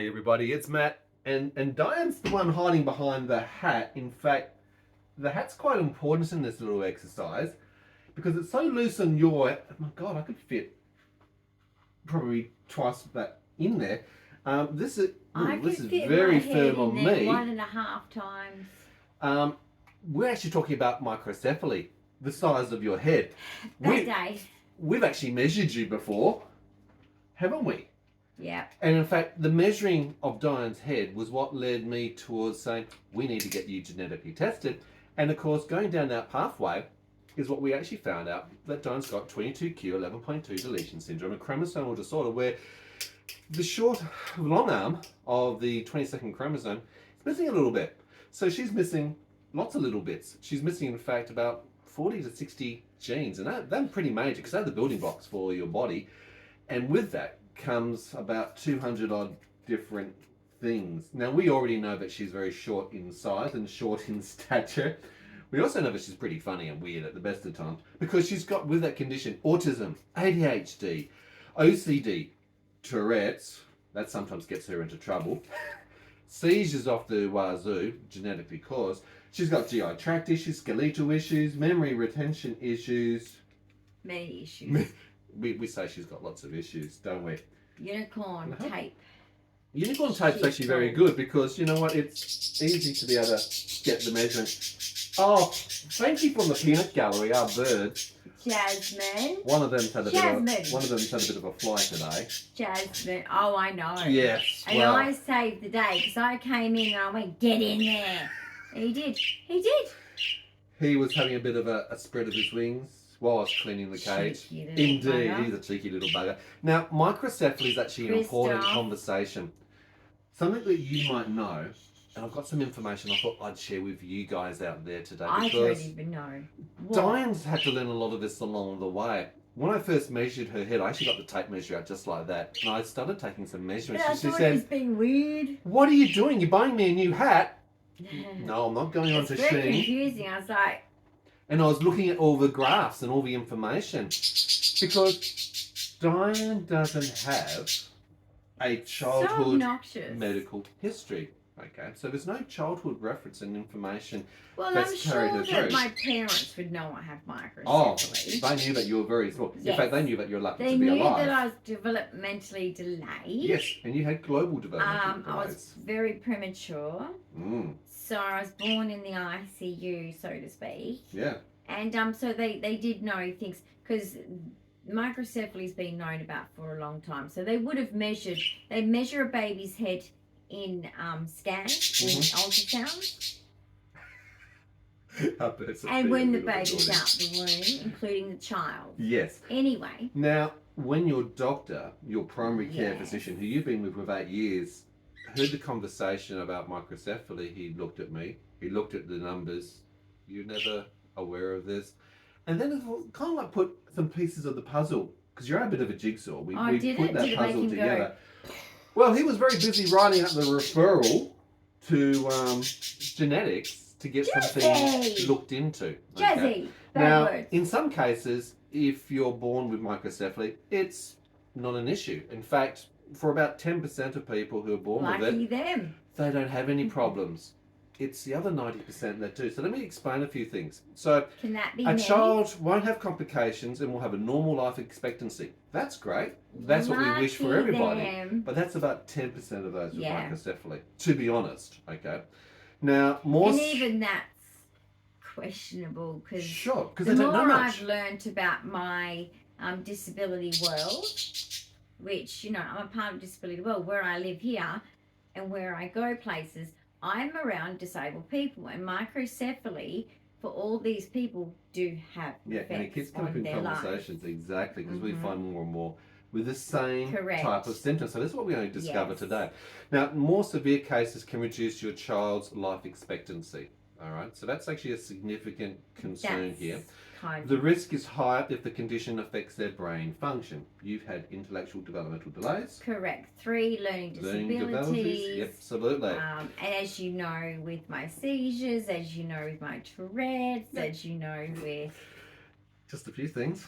Hey everybody, it's Matt, and Diane's the one hiding behind the hat. In fact, the hat's quite important in this little exercise because it's so loose on your, oh my God, I could fit probably twice that in there. This is very firm on me. 1.5 times. We're actually talking about microcephaly, the size of your head. We've actually measured you before, haven't we? Yeah. And in fact, the measuring of Diane's head was what led me towards saying, we need to get you genetically tested. And of course, going down that pathway is what we actually found out that Diane's got 22q11.2 deletion syndrome, a chromosomal disorder where the long arm of the 22nd chromosome is missing a little bit. So she's missing lots of little bits. She's missing, in fact, about 40 to 60 genes. And that's pretty major because they're the building blocks for your body. And with that comes about 200 odd different things. Now, we already know that she's very short in size and short in stature. We also know that she's pretty funny and weird at the best of times because she's got, with that condition, autism, ADHD, OCD, Tourette's, that sometimes gets her into trouble, seizures off the wazoo, genetically caused. She's got GI tract issues, skeletal issues, memory retention issues. Many issues. We say she's got lots of issues, don't we? Unicorn tape. Unicorn tape's actually very good because, you know what, it's easy to be able to get the measurement. Oh, thank you from the peanut gallery, our birds. Jasmine. One of them's had a bit of a fly today. Jasmine. Oh, I know. Yes. And I saved the day because I came in and I went, get in there. And he did. He was having a bit of a spread of his wings while I was cleaning the cage. Indeed, he's a cheeky little bugger. Now, microcephaly is actually an important conversation. Something that you might know, and I've got some information I thought I'd share with you guys out there today. I don't even know. Diane's had to learn a lot of this along the way. When I first measured her head, I actually got the tape measure out just like that, and I started taking some measurements. But I thought it was being weird. What are you doing? You're buying me a new hat? No, I'm not going on to Shein. It's very confusing. I was like... And I was looking at all the graphs and all the information because Diane doesn't have a childhood medical history. Okay, so there's no childhood reference and information. Well, I'm sure that my parents would know I have microcephaly. Oh, they knew that you were very small. Yes. In fact, they knew that you were lucky to be alive. They knew that I was developmentally delayed. Yes, and you had global developmental delays. I was very premature. So I was born in the ICU, so to speak. Yeah. And so they did know things because microcephaly's been known about for a long time. So they would have they measure a baby's head in scans, in ultrasound. And when the baby's out the womb, including the child. Yes. Anyway. Now, when your doctor, your primary care physician, who you've been with for 8 years, heard the conversation about microcephaly, he looked at me, he looked at the numbers. You're never aware of this. And then it kind of like put some pieces of the puzzle, because you're a bit of a jigsaw. We put that puzzle together. Well, he was very busy writing up the referral to genetics to get something looked into. Okay? Now, in some cases, if you're born with microcephaly, it's not an issue. In fact, for about 10% of people who are born with it, they don't have any problems. It's the other 90% that do. So let me explain a few things. So can that be child won't have complications and will have a normal life expectancy. That's great. That's what we wish for everybody. But that's about 10% of those with microcephaly, to be honest. Okay. Now, and even that's questionable because they don't know much. I've learned about my disability world, which, you know, I'm a part of disability world where I live here and where I go places. I'm around disabled people, and microcephaly for all these people do have effects and it keeps coming up in conversations, exactly, because we find more and more with the same type of symptoms. So this is what we're going to discover today. Now, more severe cases can reduce your child's life expectancy. All right, so that's actually a significant concern here. The risk is higher if the condition affects their brain function. You've had intellectual developmental delays. Correct. 3 learning disabilities. Yep, absolutely. And as you know with my seizures, as you know with my Tourette's, as you know with... Just a few things.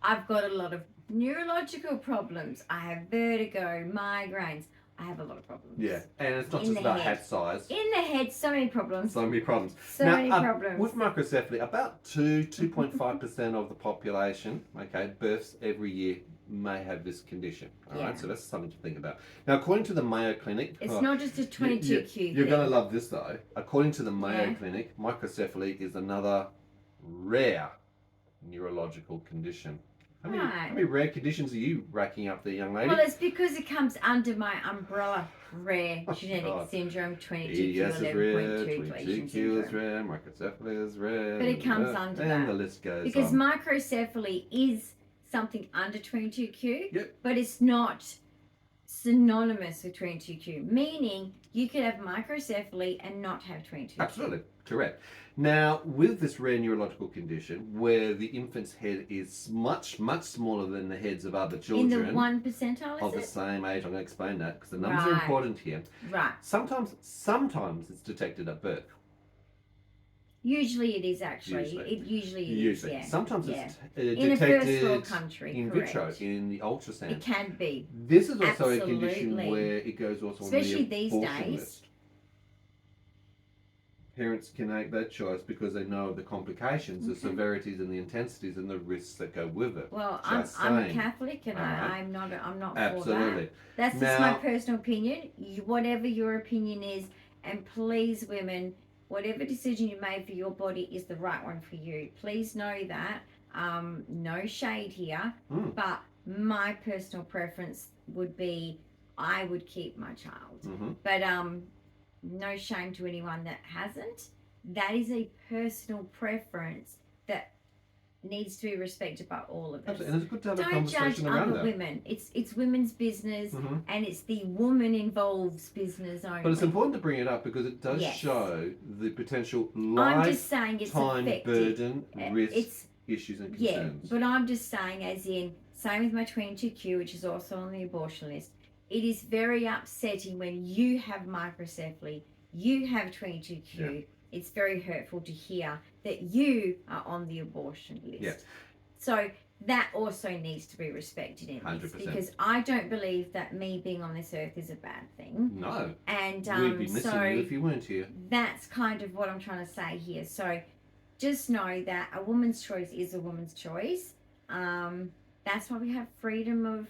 I've got a lot of neurological problems. I have vertigo, migraines, I have a lot of problems. Yeah, and it's not In just the about head. head size. In the head, so many problems. So many problems. So many problems. With microcephaly, about 2.5% of the population, okay, births every year may have this condition. All right, so that's something to think about. Now, according to the Mayo Clinic, it's not just a 22q thing. You're going to love this though. According to the Mayo Clinic, microcephaly is another rare neurological condition. How many rare conditions are you racking up there, young lady? Well, it's because it comes under my umbrella. Rare genetic syndrome, 22q11.2DS 22q is rare, microcephaly is rare. But it comes under that. And the list goes because on. microcephaly is something under 22q, Yep. but it's not synonymous with 22q, meaning you could have microcephaly and not have 22q. Absolutely, correct. Now, with this rare neurological condition, where the infant's head is much, much smaller than the heads of other children. In the 1 percentile, of the same age, I'm going to explain that because the numbers are important here. Right. Sometimes it's detected at birth. Usually it is actually. It usually is, yeah. Sometimes it's in a detected first world country, in vitro, in the ultrasound. It can be. This is also a condition where it goes also especially on the these abortion days. list. Parents can make that choice because they know the complications, the severities and the intensities and the risks that go with it. Well, I'm a Catholic and I'm not Absolutely. for that. That's just my personal opinion. Whatever your opinion is, and please, women, whatever decision you made for your body is the right one for you. Please know that. No shade here, but my personal preference would be I would keep my child. But no shame to anyone that hasn't. That is a personal preference that needs to be respected by all of us. Absolutely. And it's good to have Don't a conversation around judge other women. It's women's business, and it's the woman involved's business only. But it's important to bring it up because it does show the potential lifetime burden, risks, issues and concerns. Yeah, but I'm just saying, as in, same with my 22q, which is also on the abortion list. It is very upsetting when you have microcephaly, you have 22q. Yeah. It's very hurtful to hear that you are on the abortion list. Yeah. So that also needs to be respected in 100%. This, because I don't believe that me being on this earth is a bad thing. No. And we'd be missing you if you weren't here. That's kind of what I'm trying to say here. So just know that a woman's choice is a woman's choice. That's why we have freedom of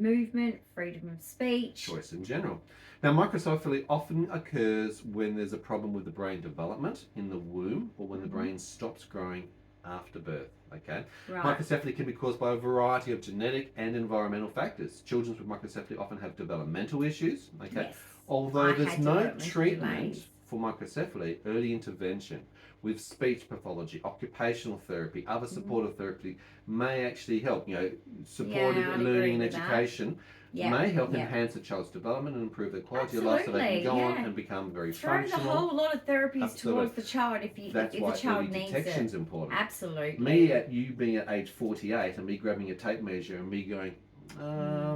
movement, freedom of speech. Choice in general. Now, microcephaly often occurs when there's a problem with the brain development in the womb or when the brain stops growing after birth. Okay. Right. Microcephaly can be caused by a variety of genetic and environmental factors. Children with microcephaly often have developmental issues. Okay. Yes. Although there's no treatment for microcephaly, early intervention with speech pathology, occupational therapy, other supportive therapy may actually help. You know, supportive learning and education may help enhance a child's development and improve their quality of life so they can go on and become very functional. Throw the whole lot of therapies towards the child if the child needs it. Detection's important. Absolutely. You being at age 48 and me grabbing a tape measure and me going,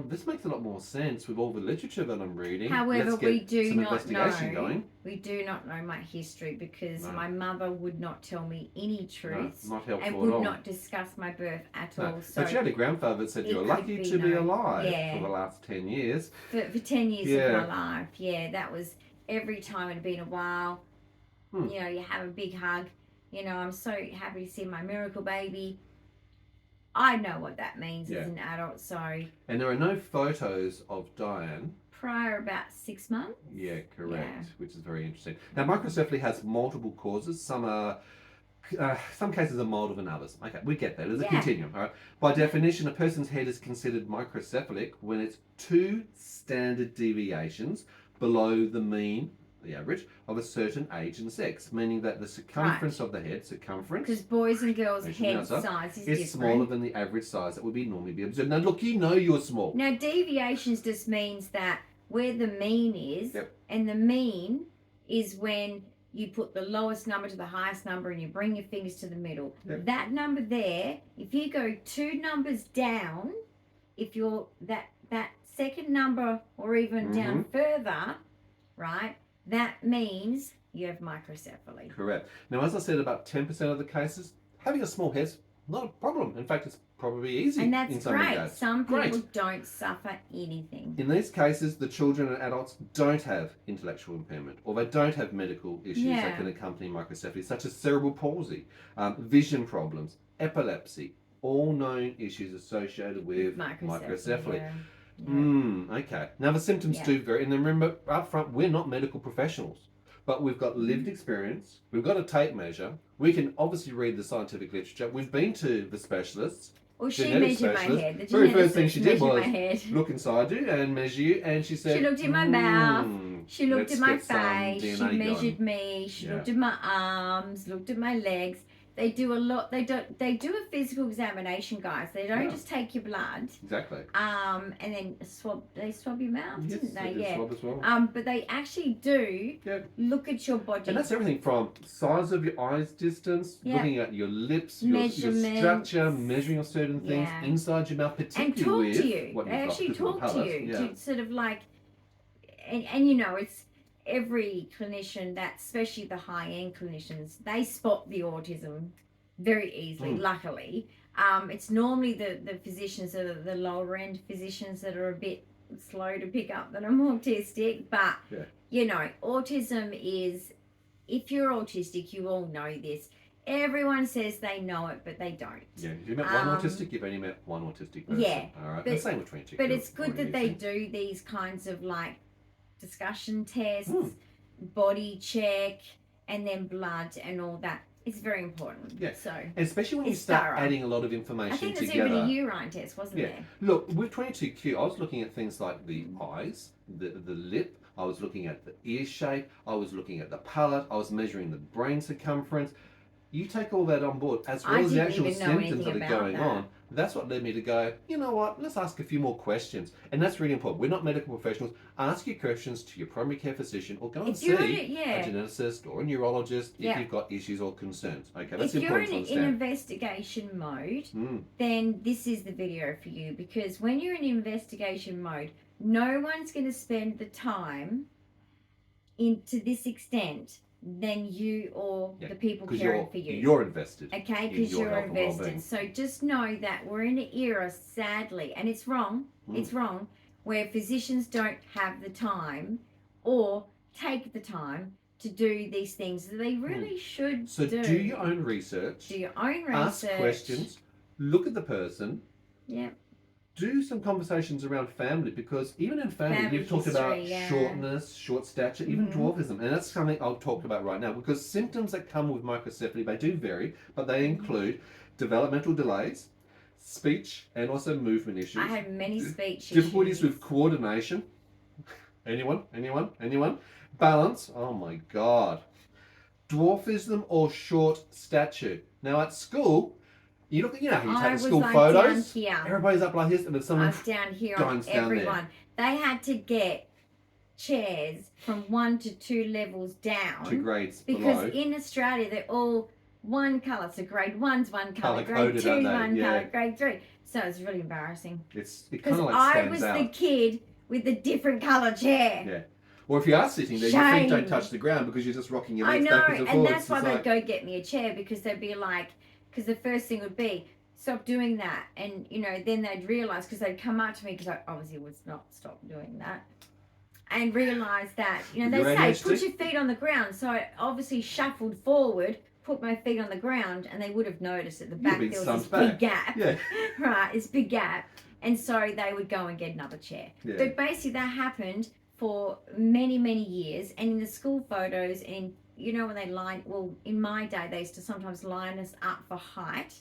this makes a lot more sense with all the literature that I'm reading. However, we do not know my history because my mother would not tell me any truths and would not discuss my birth at all. So but you had a grandfather that said you were lucky to be alive for the last 10 years. For 10 years of my life, that was every time it had been a while. You know, you have a big hug. You know, I'm so happy to see my miracle baby. I know what that means as an adult, so... And there are no photos of Diane... Prior about 6 months? Yeah, correct, which is very interesting. Now, microcephaly has multiple causes. Some cases are milder than others. Okay, we get that. There's a continuum, all right? By definition, a person's head is considered microcephalic when it's 2 standard deviations below the mean, the average, of a certain age and sex, meaning that the circumference of the head, because boys and girls' head size is different, smaller than the average size that would be normally be observed. Now, look, you know you're small. Now, deviations just means that where the mean is, and the mean is when you put the lowest number to the highest number and you bring your fingers to the middle. That number there, if you go 2 numbers down, if you're that second number or even down further, right? That means you have microcephaly. Correct. Now, as I said, about 10% of the cases, having a small head's not a problem. In fact, it's probably easy And that's in some great. regards. Some people Great. don't suffer anything. In these cases, the children and adults don't have intellectual impairment, or they don't have medical issues that can accompany microcephaly, such as cerebral palsy, vision problems, epilepsy, all known issues associated with microcephaly. Yeah. Okay. Now the symptoms do vary, and then remember up front, we're not medical professionals, but we've got lived experience. We've got a tape measure. We can obviously read the scientific literature. We've been to the specialists. Well, she genetic measured my specialist. head. The Very first thing she did geneticist was look inside you and measure you, and she said, she looked in my mouth. She looked let's at my get some face. She DNA measured going. me. She looked at my arms. Looked at my legs. They do a lot. They do a physical examination, guys. They don't just take your blood. Exactly. And then swab. They swab your mouth, Yes, didn't they? they Yeah. swab as well. But they actually do look at your body. And that's everything from size of your eyes distance, looking at your lips, your structure, measuring of certain things inside your mouth, particularly and talk to you. what They you've got, actually physical talk to colours. you to sort of like, and you know, it's every clinician that, especially the high end clinicians, they spot the autism very easily. Luckily, it's normally the physicians that are the lower end physicians that are a bit slow to pick up that I'm autistic. But you know, autism is, if you're autistic, you all know this. Everyone says they know it, but they don't. Yeah, if you met one autistic, you've only met one autistic person. Yeah. All right. But, the same with 22q. But it's good that they do these kinds of like discussion tests, body check, and then blood and all that. It's very important. Yeah. So, and especially when you start adding a lot of information I think there's together. even a urine test, wasn't there? Look, with 22q, I was looking at things like the eyes, the lip. I was looking at the ear shape. I was looking at the palate. I was measuring the brain circumference. You take all that on board, as well as the actual symptoms that are going on. That's what led me to go, you know what, let's ask a few more questions. And that's really important. We're not medical professionals. Ask your questions to your primary care physician, or go and see a geneticist or a neurologist if you've got issues or concerns. Okay, that's important to understand. If you're in investigation mode, then this is the video for you, because when you're in investigation mode, no one's going to spend the time to this extent than you or the people caring for you. You're invested. Okay, because you're invested. So just know that we're in an era, sadly, and it's wrong, where physicians don't have the time or take the time to do these things that they really should do. So do your own research. Do your own research. Ask questions. Look at the person. Yeah. Do some conversations around family, because even in family you've talked about shortness, short stature, even dwarfism, and that's something I'll talk about right now, because symptoms that come with microcephaly, they do vary, but they include developmental delays, speech, and also movement issues. I had many speech difficulties issues. with coordination. Anyone? Balance. Oh my God. Dwarfism or short stature. Now at school, you look, you know how you take the school photos. Down here. Everybody's up like this, and there's someone down here on everyone. They had to get chairs from 1 to 2 levels down. 2 grades because below. In Australia they're all one colour. So grade 1's one colour, grade 2's one colour, grade 3. So it's really embarrassing. It kind of like I was the kid with the different colour chair. Yeah. Or if you are sitting there, your feet don't touch the ground because you're just rocking your legs backwards and forwards. And that's why they'd go get me a chair, because they'd be like, because the first thing would be, stop doing that. And, you know, then they'd realise, because they'd come up to me, because I obviously would not stop doing that, and realise that, you know, they'd say, put your feet on the ground. So I obviously shuffled forward, put my feet on the ground, and they would have noticed at the back there was this big gap. Yeah. Right, this big gap. And so they would go and get another chair. Yeah. But basically that happened for many, many years. And in the school photos, and you know, when they in my day, they used to sometimes line us up for height.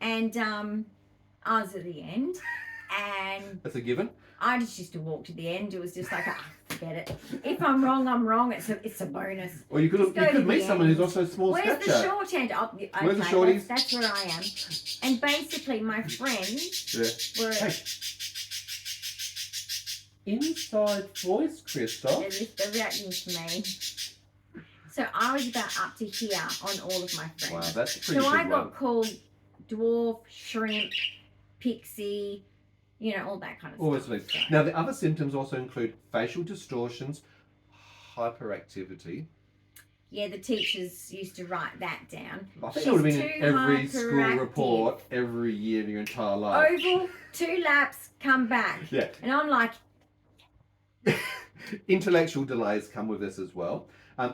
And I was at the end. And that's a given? I just used to walk to the end. It was just like, forget it. If I'm wrong, I'm wrong. It's a bonus. Well, you could meet someone who's also small stature. Where's the short end? Oh, okay, where's the shorties? That's where I am. And basically, my friends were... Hey. Inside voice, Christoph. They're reacting to me. So I was about up to here on all of my friends. Wow, that's a pretty So big I got called dwarf, shrimp, pixie, you know, all that kind of stuff. Now, the other symptoms also include facial distortions, hyperactivity. Yeah, the teachers used to write that down. I think She's it would have been too in every school hyperactive. report every year of your entire life. Oval, 2 laps, come back. Yeah. And I'm like, Intellectual delays come with this as well.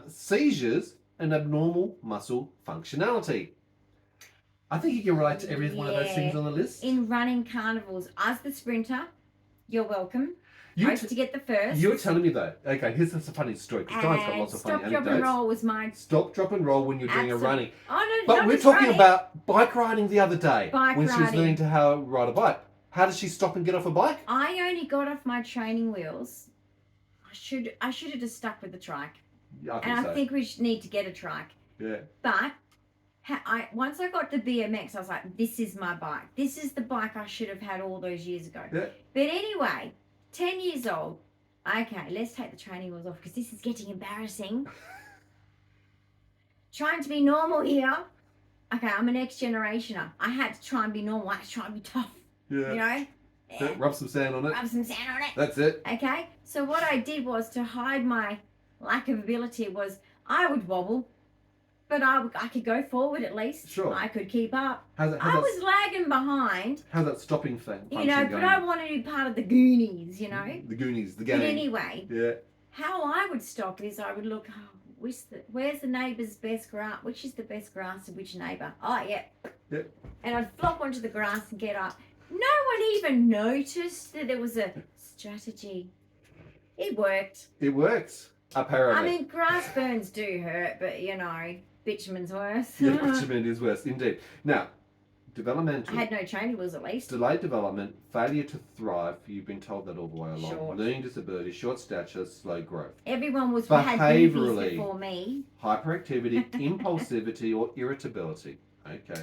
Seizures and abnormal muscle functionality. I think you can relate to every one of those things on the list. in running carnivals, as the sprinter, you're welcome. You I used to get the first. You were telling me though. Okay, here's a funny story. Because Diane's got lots of funny stop, drop, anecdotes. and roll was my... Stop, drop, and roll when you're doing a running. Oh, no, But not we're just talking running. about bike riding the other day. Bike when she was riding. learning to how to ride a bike. How does she stop and get off a bike? I only got off my training wheels. I should have just stuck with the trike. Yeah, I think we need to get a trike. Yeah. But once I got the BMX, I was like, this is my bike. This is the bike I should have had all those years ago. Yeah. But anyway, 10 years old. Okay, let's take the training wheels off because this is getting embarrassing. Trying to be normal here. Okay, I'm a next generationer. I had to try and be normal. I had to try and be tough. Yeah. You know? Yeah, rub some sand on it. Rub some sand on it. That's it. Okay, so what I did was to hide my lack of ability was I would wobble, but I could go forward at least. Sure. I could keep up. I was lagging behind. How's that stopping thing? You know, but I wanted to be part of the Goonies, you know. The Goonies, the gang. But anyway, Yeah. how I would stop is I would look, where's the neighbour's best grass? Which is the best grass of which neighbour? Oh, yeah. Yeah. And I'd flop onto the grass and get up. No one even noticed that there was a strategy. It worked. It works, apparently. I mean, grass burns do hurt, but you know, bitumen's worse. Yeah, bitumen is worse, indeed. Now, developmental. I had no training wheels at least. Delayed development, failure to thrive, you've been told that all the way along. Short. Learning disability, short stature, slow growth. Everyone had boobies Behaviourally. before me. Hyperactivity, impulsivity, or irritability. Okay.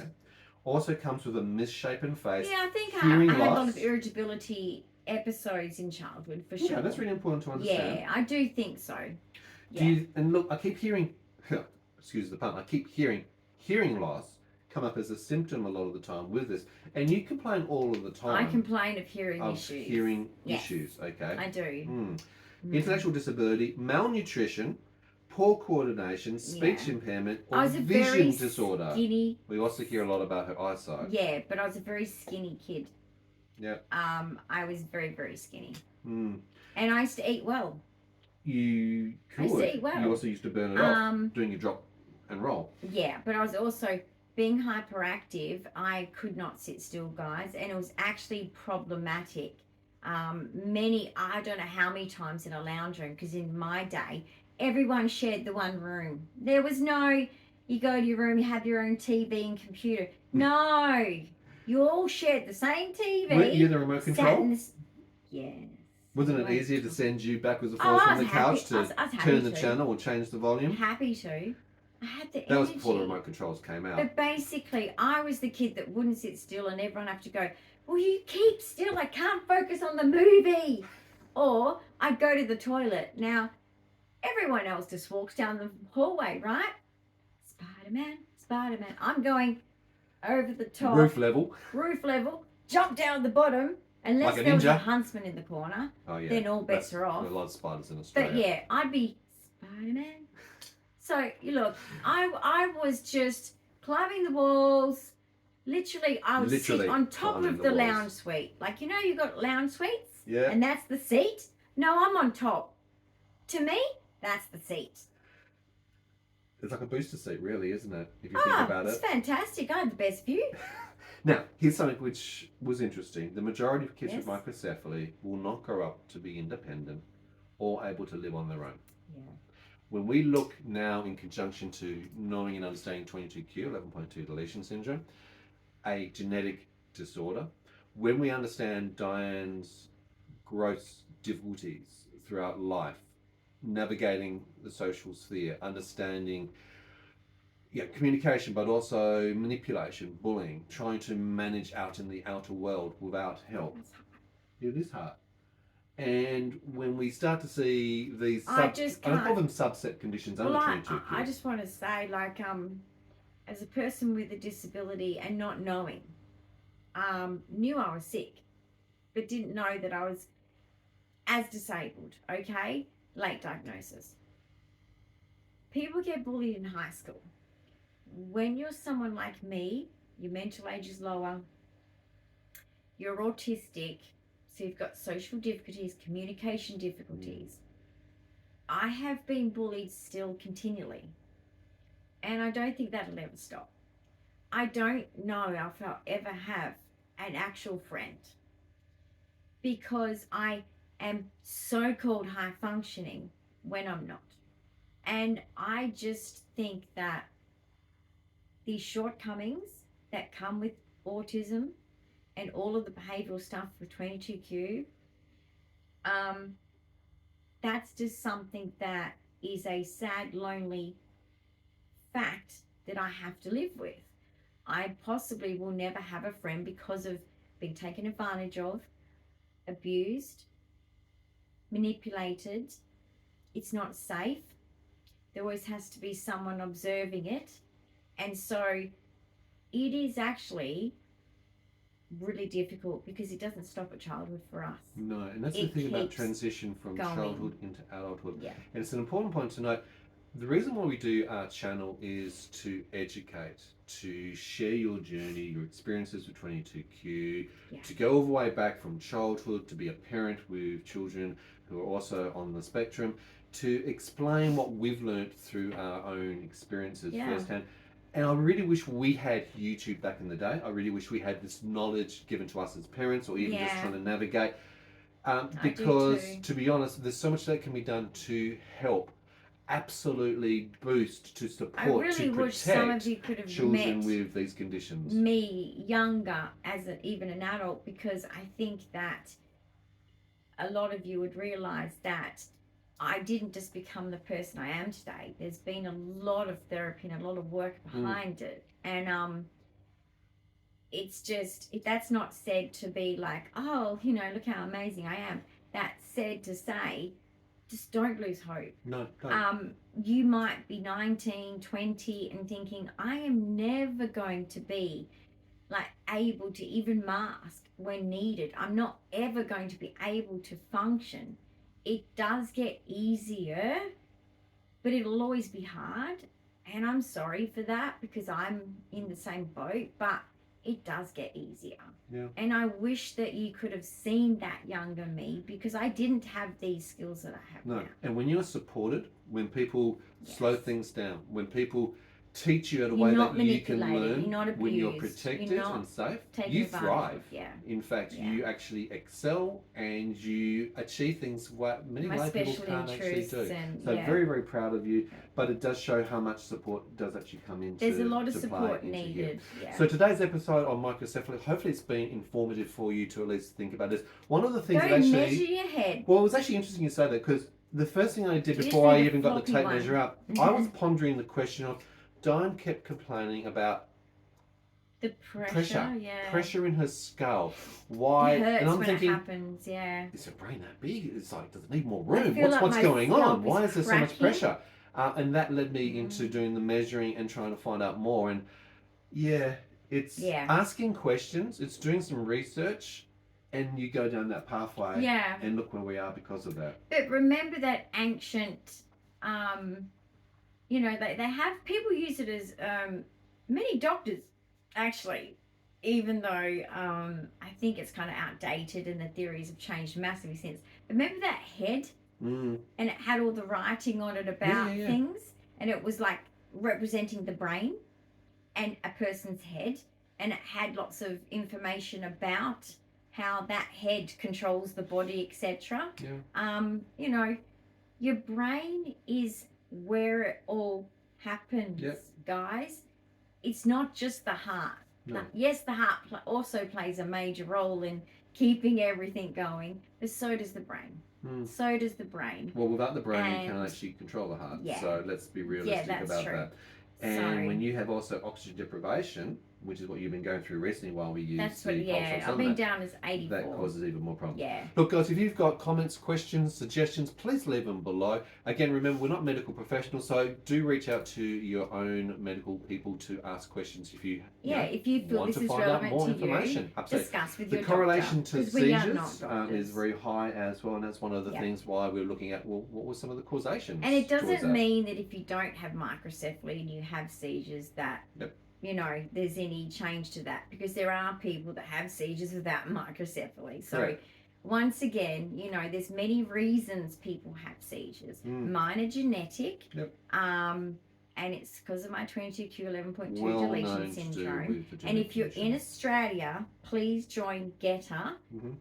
Also comes with a misshapen face. Yeah, I think I hearing had a lot loss. of irritability episodes in childhood for sure. Yeah, that's really important to understand. Yeah, I do think so. Do you, and look, I keep hearing, excuse the pun, I keep hearing hearing loss come up as a symptom a lot of the time with this. And you complain all of the time. I complain of hearing of issues. hearing Yes. issues, okay? I do. Intellectual disability, malnutrition, poor coordination, speech Yeah. impairment, I or was a very vision disorder. skinny. We also hear a lot about her eyesight. Yeah, but I was a very skinny kid. Yeah. I was very, very skinny. Mm. And I used to eat well. You I used could. to eat well. You also used to burn it off, doing your drop and roll. Yeah, but I was also being hyperactive. I could not sit still, guys, and it was actually problematic. I don't know how many times in a lounge room, because in my day, everyone shared the one room. There was no, you go to your room, you have your own TV and computer. No, you all shared the same TV. Weren't you the remote control? Yes. Wasn't it Remote easier to control. send you backwards and Oh, forwards I from the was happy- couch to I was happy turn the to. channel or change the volume? Happy to. I had the That was energy. before the remote controls came out. But basically, I was the kid that wouldn't sit still, and everyone had to go, well, you keep still, I can't focus on the movie. Or I'd go to the toilet. Now, everyone else just walks down the hallway, right? Spider-Man, Spider-Man. I'm going over the top. Roof level. Roof level, jump down the bottom. Unless Like a there was a ninja. huntsman in the corner, Oh yeah. then all bets are There off. are a lot of spiders in Australia. But yeah, I'd be Spider-Man. So, you look, I was just climbing the walls. Literally, I would Literally sit on top climbing of the the walls. lounge suite. Like, you know, you got lounge suites? Yeah. And that's the seat? No, I'm on top. To me, that's the seat. It's like a booster seat, really, isn't it? If you think about It's it. fantastic. I had the best view. Now, here's something which was interesting. The majority of kids Yes. with microcephaly will not grow up to be independent or able to live on their own. Yeah. When we look now in conjunction to knowing and understanding 22q11.2 deletion syndrome, a genetic disorder, when we understand Diane's gross difficulties throughout life, navigating the social sphere, understanding communication, but also manipulation, bullying, trying to manage out in the outer world without help. It is hard. And when we start to see these, I call them subset conditions under 22q. I just want to say, like, as a person with a disability and not knowing, knew I was sick, but didn't know that I was as disabled, okay? Late diagnosis. people get bullied in high school. When you're someone like me, your mental age is lower, you're autistic, so you've got social difficulties, communication difficulties. I have been bullied still continually, and I don't think that'll ever stop. I don't know if I'll ever have an actual friend because I am so-called high functioning when I'm not. And I just think that these shortcomings that come with autism and all of the behavioral stuff with 22q, that's just something that is a sad, lonely fact that I have to live with. I possibly will never have a friend because of being taken advantage of, abused, manipulated. It's not safe. There always has to be someone observing it. And so it is actually really difficult because it doesn't stop at childhood for us. No, and that's the It thing about keeps transition from going. childhood into adulthood. Yeah. And it's an important point to note. The reason why we do our channel is to educate, to share your journey, your experiences with 22q, to go all the way back from childhood to be a parent with children who are also on the spectrum, to explain what we've learned through our own experiences firsthand. And I really wish we had YouTube back in the day. I really wish we had this knowledge given to us as parents, or even just trying to navigate. Because, to be honest, there's so much that can be done to help, absolutely boost, to support, I really to wish some protect of you could have children met with these conditions. me younger as even an adult, because I think that a lot of you would realise that I didn't just become the person I am today. There's been a lot of therapy and a lot of work behind it. And it's just, that's not said to be like, oh, you know, look how amazing I am. That's said to say, just don't lose hope. No, don't. You might be 19, 20 and thinking, I am never going to be like able to even mask when needed. I'm not ever going to be able to function. It does get easier, but it'll always be hard. And I'm sorry for that because I'm in the same boat, but it does get easier. Yeah. And I wish that you could have seen that younger me because I didn't have these skills that I have now. And when you're supported, when people slow things down, when people teach you in a You're way not that you can manipulated, learn, you're not when you're abused, protected you're not and safe, taken you advantage thrive. of. Yeah. In fact, Yeah. you actually excel and you achieve things what many My lay people special can't actually interests do. and, So very, very proud of you. But it does show how much support does actually come into There's a lot of to support play into needed. here. Yeah. So today's episode on microcephaly, hopefully it's been informative for you to at least think about this. One of the things that actually measure your head. Well, it was actually interesting you say that because the first thing I did You before I need a even got the floppy tape one. measure up, I was pondering the question of Diane kept complaining about The pressure, yeah. pressure in her skull. Why? It hurts and I'm when thinking, it happens, yeah. is her brain that big? It's like, does it need more room? feel like What's my going on? scalp Why is is there so much cracking. pressure? And that led me into doing the measuring and trying to find out more. And it's asking questions. It's doing some research. And you go down that pathway and look where we are because of that. But remember that ancient, you know, they have, people use it as, many doctors actually, even though I think it's kind of outdated and the theories have changed massively since. Remember that head? And it had all the writing on it about things? And it was like representing the brain and a person's head. And it had lots of information about how that head controls the body, etc. You know, your brain is where it all happens, guys. It's not just the heart. No. Yes, the heart also plays a major role in keeping everything going, but so does the brain. So does the brain. Well, without the brain, you can't actually control the heart. So let's be realistic about that. And when you have also oxygen deprivation, which is what you've been going through recently while we use That's the what, pulse yeah. ox I've been that, down as 84. that causes even more problems. Yeah. Look, guys, if you've got comments, questions, suggestions, please leave them below. Again, remember, we're not medical professionals, so do reach out to your own medical people to ask questions if you, if you feel want this to is find out relevant more to information. you, Absolutely. discuss with The your correlation doctor. to 'Cause we are not seizures doctors. is very high as well, and that's one of the things why we're looking at, well, what were some of the causations? And it towards doesn't that? mean that if you don't have microcephaly and you have seizures that, you know, there's any change to that, because there are people that have seizures without microcephaly. So Correct. once again, you know, there's many reasons people have seizures. Mine are genetic. And it's because of my 22q11.2 deletion syndrome. And if you're in Australia, please join GETTR.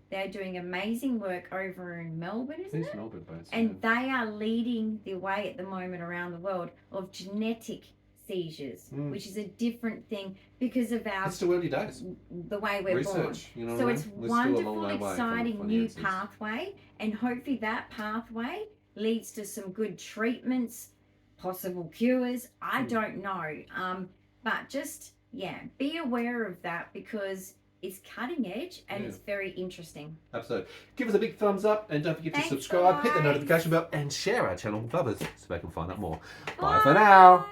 They're doing amazing work over in Melbourne, isn't it? Melbourne based, and they are leading the way at the moment around the world of genetic seizures, which is a different thing because of our, it's still early days. The way we're Research, born. you know So what I it's mean? We're still a long wonderful, way away from exciting new answers. pathway, and hopefully that pathway leads to some good treatments, possible cures. I don't know, but just be aware of that because it's cutting edge and it's very interesting. Absolutely. Give us a big thumbs up and don't forget to Thanks, subscribe, hit the guys. notification bell, and share our channel with others so they can find out more. Bye for now.